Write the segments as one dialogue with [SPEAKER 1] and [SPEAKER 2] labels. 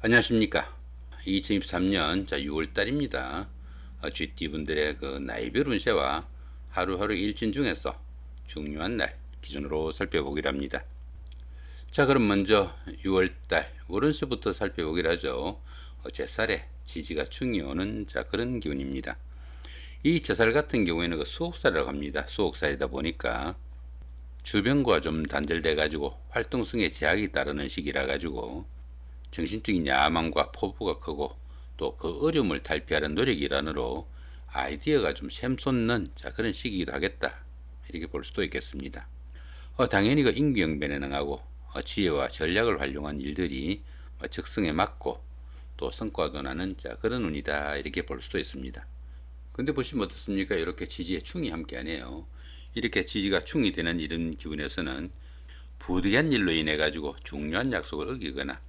[SPEAKER 1] 안녕하십니까. 2023년 6월달입니다. GT분들의 그 나이별 운세와 하루하루 일진 중에서 중요한 날 기준으로 살펴보기로 합니다. 자, 그럼 먼저 6월달 월운세부터 살펴보기로 하죠. 제살에 지지가 충이 오는 그런 기운입니다. 이 제살 같은 경우에는 그 수옥살이라고 합니다. 수옥살이다 보니까 주변과 좀 단절돼 가지고 활동성에 제약이 따르는 시기라 가지고 정신적인 야망과 포부가 크고 또 그 어려움을 탈피하는 노력이 일환으로 아이디어가 좀 샘솟는 그런 시기이기도 하겠다, 이렇게 볼 수도 있겠습니다. 당연히 그 임기응변에 능하고 지혜와 전략을 활용한 일들이 적성에 맞고 또 성과도 나는 그런 운이다, 이렇게 볼 수도 있습니다. 근데 보시면 어떻습니까? 이렇게 지지에 충이 함께하네요. 이렇게 지지가 충이 되는 이런 기분에서는 부득이한 일로 인해 가지고 중요한 약속을 어기거나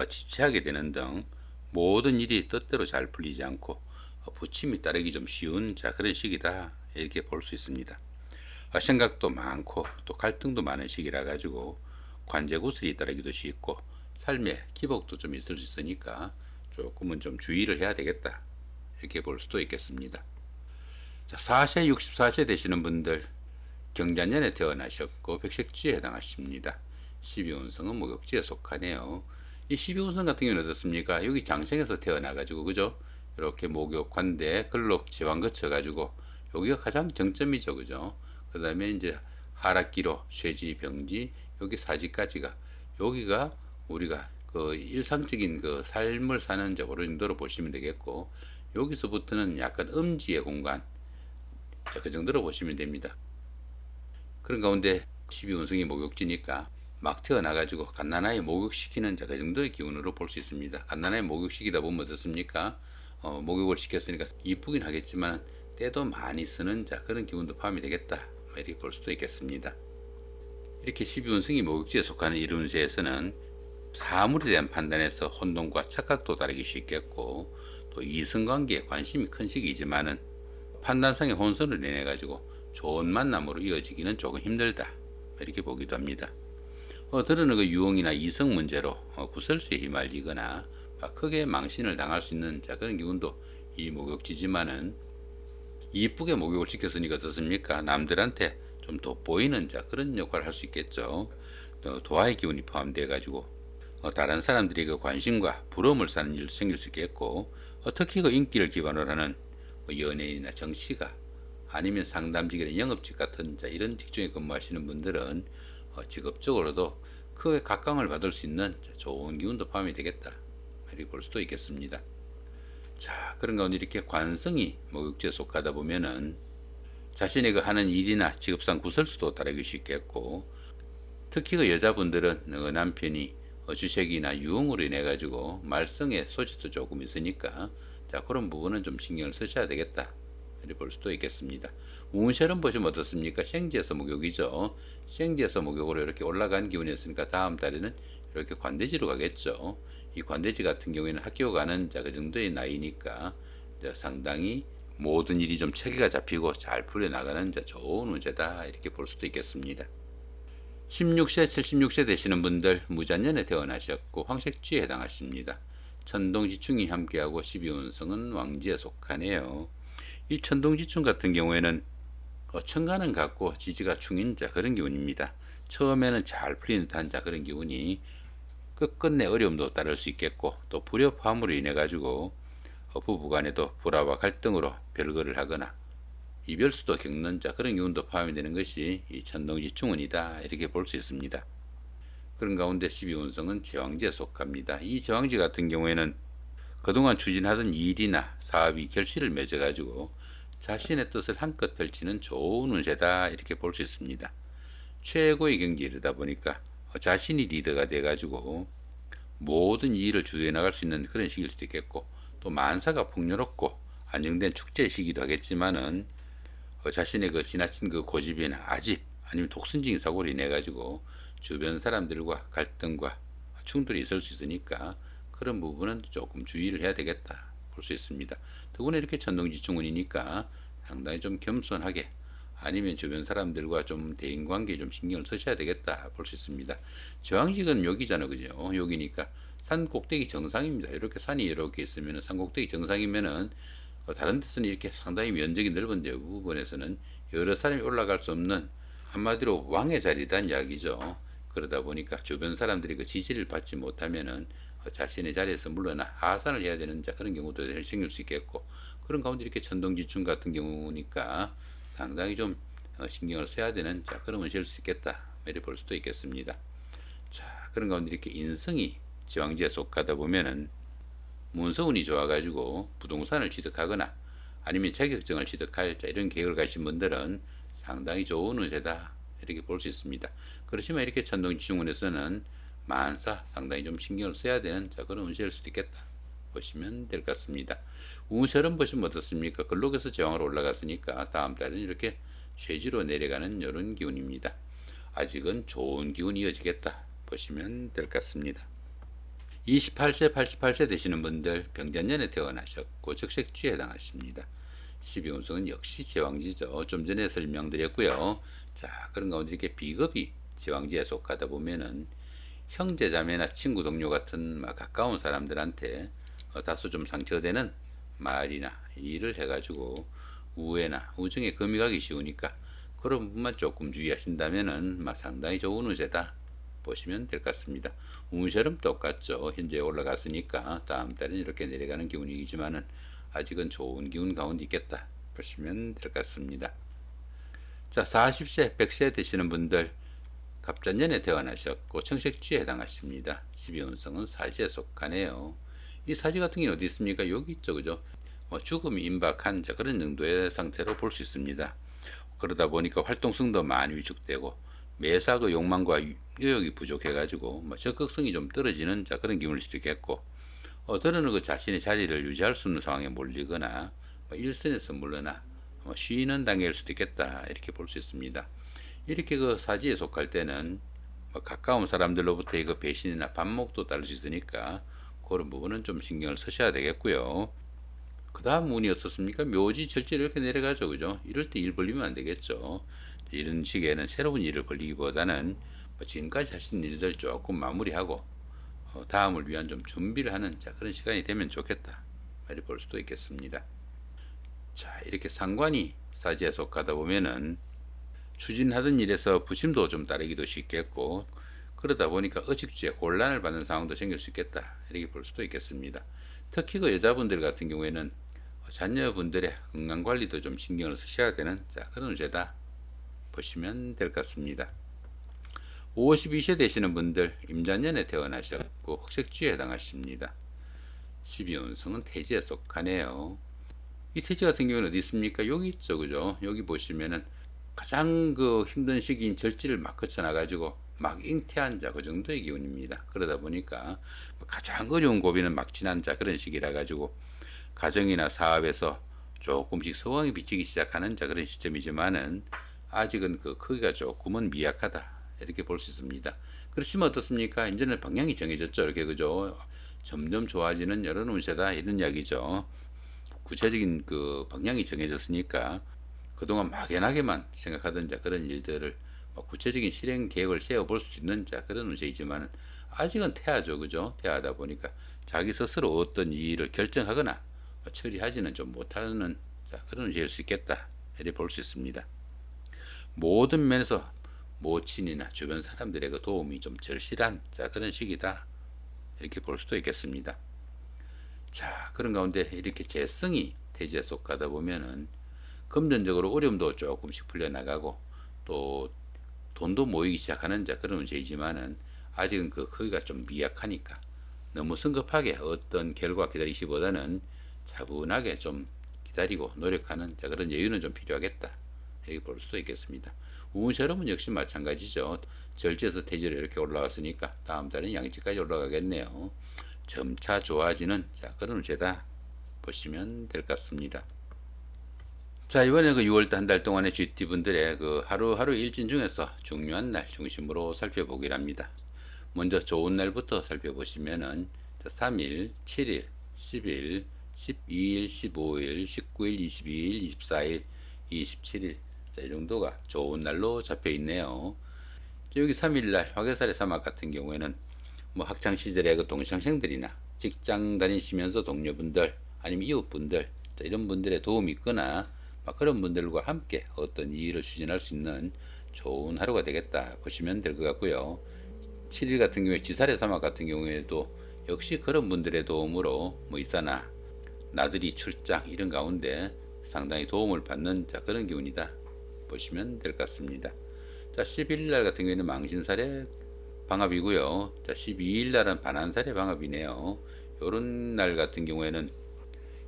[SPEAKER 1] 지체하게 되는 등 모든 일이 뜻대로 잘 풀리지 않고 부침이 따르기 좀 쉬운 그런 시기다, 이렇게 볼 수 있습니다. 생각도 많고 또 갈등도 많은 시기라 가지고 관제구슬이 따르기도 쉽고 삶에 기복도 좀 있을 수 있으니까 조금은 좀 주의를 해야 되겠다, 이렇게 볼 수도 있겠습니다. 자, 4세 64세 되시는 분들 경자년에 태어나셨고 백색지에 해당하십니다. 12운성은 목욕지에 속하네요. 이 12운성 같은 경우는 어떻습니까? 여기 장생에서 태어나가지고, 그죠? 이렇게 목욕, 관대, 근록, 지왕 거쳐가지고, 여기가 가장 정점이죠, 그죠? 그 다음에 이제 하락기로, 쇠지, 병지, 여기 사지까지가, 여기가 우리가 그 일상적인 그 삶을 사는 어느 정도로 보시면 되겠고, 여기서부터는 약간 음지의 공간, 그 정도로 보시면 됩니다. 그런 가운데 12운성이 목욕지니까 막 태어나가지고 갓난아이 목욕시키는 그 정도의 기운으로 볼 수 있습니다. 갓난아이 목욕시키다 보면 어떻습니까? 목욕을 시켰으니까 이쁘긴 하겠지만 때도 많이 쓰는 그런 기운도 포함이 되겠다, 이렇게 볼 수도 있겠습니다. 이렇게 12운성이 목욕지에 속하는 이운세에서는 사물에 대한 판단에서 혼동과 착각도 다르기 쉽겠고 또 이성관계에 관심이 큰 시기이지만은 판단상의 혼선을 인해 가지고 좋은 만남으로 이어지기는 조금 힘들다, 이렇게 보기도 합니다. 드러는 그 유흥이나 이성 문제로 구설수에 휘말리거나 크게 망신을 당할 수 있는 그런 기운도 이 목욕지지만은 이쁘게 목욕을 시켰으니까 어떻습니까? 남들한테 좀 돋보이는 그런 역할을 할 수 있겠죠. 도화의 기운이 포함되어 가지고 다른 사람들이 그 관심과 부러움을 사는 일도 생길 수 있겠고 특히 그 인기를 기반으로 하는 연예인이나 정치가 아니면 상담직이나 영업직 같은 이런 직종에 근무하시는 분들은 직업적으로도 크게 각광을 받을 수 있는 좋은 기운도 포함이 되겠다, 이렇게 볼 수도 있겠습니다. 자, 그런 가운데 이렇게 관성이 목욕지에 속하다 보면은 자신이 그 하는 일이나 직업상 구설수도 따르기 쉽겠고 특히 그 여자분들은 그 남편이 주색이나 유흥으로 인해 가지고 말썽의 소지도 조금 있으니까 그런 부분은 좀 신경을 쓰셔야 되겠다, 이렇게 볼 수도 있겠습니다. 운세는 보시면 어떻습니까? 생지에서 목욕이죠. 생지에서 목욕으로 이렇게 올라간 기운이었으니까 다음 달에는 이렇게 관대지로 가겠죠. 이 관대지 같은 경우에는 학교 가는 그 정도의 나이니까 상당히 모든 일이 좀 체계가 잡히고 잘 풀려나가는 좋은 운세다, 이렇게 볼 수도 있겠습니다. 16세, 76세 되시는 분들 무자년에 태어나셨고 황색지에 해당하십니다. 천동지충이 함께하고 12운성은 왕지에 속하네요. 이 천동지충 같은 경우에는 천간은 같고 지지가 충인 그런 기운입니다. 처음에는 잘 풀리는 듯한 그런 기운이 끝끝내 어려움도 따를 수 있겠고 또 불협화음으로 인해 가지고 부부간에도 불화와 갈등으로 별거를 하거나 이별수도 겪는 그런 기운도 포함이 되는 것이 이 천동지충운이다, 이렇게 볼 수 있습니다. 그런 가운데 12운성은 제왕지에 속합니다. 이 제왕지 같은 경우에는 그동안 추진하던 일이나 사업이 결실을 맺어가지고 자신의 뜻을 한껏 펼치는 좋은 운세다, 이렇게 볼 수 있습니다. 최고의 경지에 이르다 보니까 자신이 리더가 돼가지고 모든 일을 주도해 나갈 수 있는 그런 시기일 수도 있겠고 또 만사가 풍요롭고 안정된 축제 시기도 하겠지만은 자신의 그 지나친 그 고집이나 아집 아니면 독선적인 사고로 인해 가지고 주변 사람들과 갈등과 충돌이 있을 수 있으니까 그런 부분은 조금 주의를 해야 되겠다, 볼 수 있습니다. 더구나 이렇게 천동지충운이니까 상당히 좀 겸손하게 아니면 주변 사람들과 좀 대인관계에 좀 신경을 쓰셔야 되겠다, 볼 수 있습니다. 저항직은 여기잖아, 그죠? 여기니까 산 꼭대기 정상입니다. 이렇게 산이 이렇게 있으면 산 꼭대기 정상이면은 다른 데서는 이렇게 상당히 면적이 넓은 데 부분에서는 여러 사람이 올라갈 수 없는 한마디로 왕의 자리란 이야기죠. 그러다 보니까 주변 사람들이 그 지지를 받지 못하면은 자신의 자리에서 물러나 하산을 해야 되는 그런 경우도 생길 수 있겠고, 그런 가운데 이렇게 천동지충 같은 경우니까 상당히 좀 신경을 써야 되는 그런 문제일 수 있겠다, 이렇게 볼 수도 있겠습니다. 자, 그런 가운데 이렇게 인성이 지왕지에 속하다 보면은 문서운이 좋아가지고 부동산을 취득하거나 아니면 자격증을 취득할 이런 계획을 가신 분들은 상당히 좋은 운세다, 이렇게 볼 수 있습니다. 그렇지만 이렇게 천동지충운에서는 만사 상당히 좀 신경을 써야 되는 그런 운세일 수도 있겠다 보시면 될 것 같습니다. 운세를 보시면 어떻습니까? 근록에서 제왕으로 올라갔으니까 다음 달은 이렇게 쇠지로 내려가는 이런 기운입니다. 아직은 좋은 기운이 이어지겠다 보시면 될 것 같습니다. 28세, 88세 되시는 분들 병자년에 태어나셨고 적색주에 해당하십니다. 12운성은 역시 제왕지죠. 좀 전에 설명드렸고요. 자, 그런 가운데 이렇게 비겁이 제왕지에 속하다 보면은 형제 자매나 친구 동료 같은 가까운 사람들한테 다소 좀 상처되는 말이나 일을 해가지고 우애나 우정에 금이 가기 쉬우니까 그런 부분만 조금 주의하신다면은 상당히 좋은 운세다 보시면 될 것 같습니다. 운세는 똑같죠. 현재 올라갔으니까 다음 달은 이렇게 내려가는 기운이지만은 아직은 좋은 기운 가운데 있겠다 보시면 될 것 같습니다. 자, 40세, 100세 되시는 분들 갑자년에 태어나셨고 청색주에 해당하십니다. 12운성은 사지에 속하네요. 이 사지 같은 경우는 어디 있습니까? 여기 있죠, 그죠? 죽음이 임박한 그런 정도의 상태로 볼 수 있습니다. 그러다 보니까 활동성도 많이 위축되고 매사 그 욕망과 의욕이 부족해가지고 적극성이 좀 떨어지는 그런 기분일 수도 있겠고, 때로는 그 자신의 자리를 유지할 수 없는 상황에 몰리거나 일선에서 물러나 쉬는 단계일 수도 있겠다, 이렇게 볼 수 있습니다. 이렇게 그 사지에 속할 때는 가까운 사람들로부터의 그 배신이나 반목도 따를 수 있으니까 그런 부분은 좀 신경을 쓰셔야 되겠고요. 그 다음 운이 어떻습니까? 묘지 절제로 이렇게 내려가죠, 그죠? 이럴 때 일 벌리면 안 되겠죠. 이런 시기에는 새로운 일을 벌리기보다는 지금까지 하신 일들 조금 마무리하고 다음을 위한 좀 준비를 하는 그런 시간이 되면 좋겠다, 이렇게 볼 수도 있겠습니다. 자, 이렇게 상관이 사지에 속하다 보면은 추진하던 일에서 부심도 좀 따르기도 쉽겠고, 그러다 보니까 의식주에 곤란을 받는 상황도 생길 수 있겠다, 이렇게 볼 수도 있겠습니다. 특히 그 여자분들 같은 경우에는 자녀분들의 건강관리도 좀 신경을 쓰셔야 되는 그런 운세다 보시면 될 것 같습니다. 52세 되시는 분들 임자년에 태어나셨고 흑색주에 해당하십니다. 12운성은 태지에 속하네요. 이 태지 같은 경우는 어디 있습니까? 여기 있죠, 그죠? 여기 보시면은 가장 그 힘든 시기인 절지를 막 거쳐나가지고 막 잉태한 그 정도의 기운입니다. 그러다 보니까 가장 어려운 고비는 막 지난 그런 시기라 가지고 가정이나 사업에서 조금씩 소강이 비치기 시작하는 그런 시점이지만은 아직은 그 크기가 조금은 미약하다, 이렇게 볼 수 있습니다. 그렇지만 어떻습니까? 이제는 방향이 정해졌죠, 이렇게, 그죠? 점점 좋아지는 여러 운세다, 이런 이야기죠. 구체적인 그 방향이 정해졌으니까 그동안 막연하게만 생각하던 그런 일들을 구체적인 실행 계획을 세워볼 수 있는 그런 운세이지만 아직은 태아죠, 그죠? 태아다 보니까 자기 스스로 어떤 일을 결정하거나 처리하지는 좀 못하는 그런 운세일 수 있겠다, 이렇게 볼 수 있습니다. 모든 면에서 모친이나 주변 사람들의 그 도움이 좀 절실한 그런 시기다, 이렇게 볼 수도 있겠습니다. 자, 그런 가운데 이렇게 재성이 태지에 속하다 보면은 금전적으로 어려움도 조금씩 풀려나가고 또 돈도 모이기 시작하는 그런 운세이지만은 아직은 그 크기가 좀 미약하니까 너무 성급하게 어떤 결과 기다리시보다는 차분하게 좀 기다리고 노력하는 그런 여유는 좀 필요하겠다, 이렇게 볼 수도 있겠습니다. 운세로는 역시 마찬가지죠. 절지에서 태지로 이렇게 올라왔으니까 다음 달은 양지까지 올라가겠네요. 점차 좋아지는 그런 운세다 보시면 될 것 같습니다. 자, 이번에 그 6월달 한 달 동안의 GT분들의 그 하루하루 일진 중에서 중요한 날 중심으로 살펴보기를 합니다. 먼저 좋은 날부터 살펴보시면은 3일, 7일, 10일, 12일, 15일, 19일, 22일, 24일, 27일, 이 정도가 좋은 날로 잡혀 있네요. 여기 3일날 화개살의 사막 같은 경우에는 뭐 학창 시절에 그 동창생들이나 직장 다니시면서 동료분들 아니면 이웃분들 이런 분들의 도움이 있거나 막 그런 분들과 함께 어떤 일을 추진할 수 있는 좋은 하루가 되겠다 보시면 될 것 같고요. 7일 같은 경우에 지살의 사막 같은 경우에도 역시 그런 분들의 도움으로 뭐 이사나 나들이 출장 이런 가운데 상당히 도움을 받는 그런 기운이다 보시면 될 것 같습니다. 자, 11일 날 같은 경우에는 망신살의 방합이고요. 자, 12일 날은 반환살의 방합이네요. 요런 날 같은 경우에는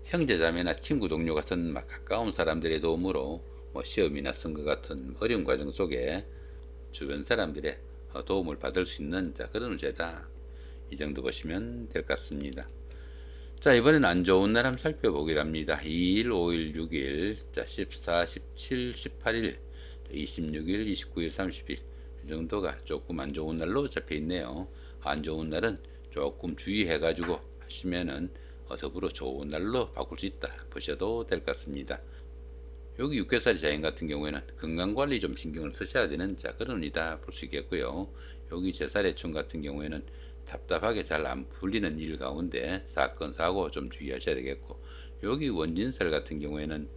[SPEAKER 1] 형제자매나 친구 동료 같은 막 가까운 사람들의 도움으로 뭐 시험이나 선거 같은 어려운 과정 속에 주변 사람들의 도움을 받을 수 있는 그런 운세다. 이 정도 보시면 될 것 같습니다. 자, 이번에는 안 좋은 날 한번 살펴보기랍니다. 2일, 5일, 6일, 자, 14, 17, 18일, 26일, 29일, 30일. 이 정도가 조금 안 좋은 날로 잡혀 있네요. 안 좋은 날은 조금 주의해가지고 하시면은 더불어 좋은 날로 바꿀 수 있다 보셔도 될 것 같습니다. 여기 육개살이 자연 같은 경우에는 건강관리 좀 신경을 쓰셔야 되는 그런 운이다 볼 수 있겠고요. 여기 제살의 총 같은 경우에는 답답하게 잘 안 풀리는 일 가운데 사건 사고 좀 주의하셔야 되겠고, 여기 원진살 같은 경우에는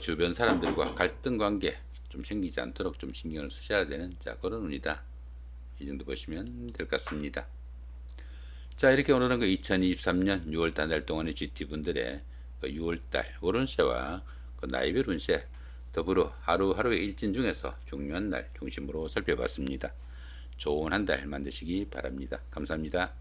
[SPEAKER 1] 주변 사람들과 갈등 관계 좀 생기지 않도록 좀 신경을 쓰셔야 되는 그런 운이다. 이 정도 보시면 될 것 같습니다. 자, 이렇게 오늘은 2023년 6월달 달 동안의 GT분들의 6월달 오른세와 나이별 운세 더불어 하루하루의 일진 중에서 중요한 날 중심으로 살펴봤습니다. 좋은 한 달 만드시기 바랍니다. 감사합니다.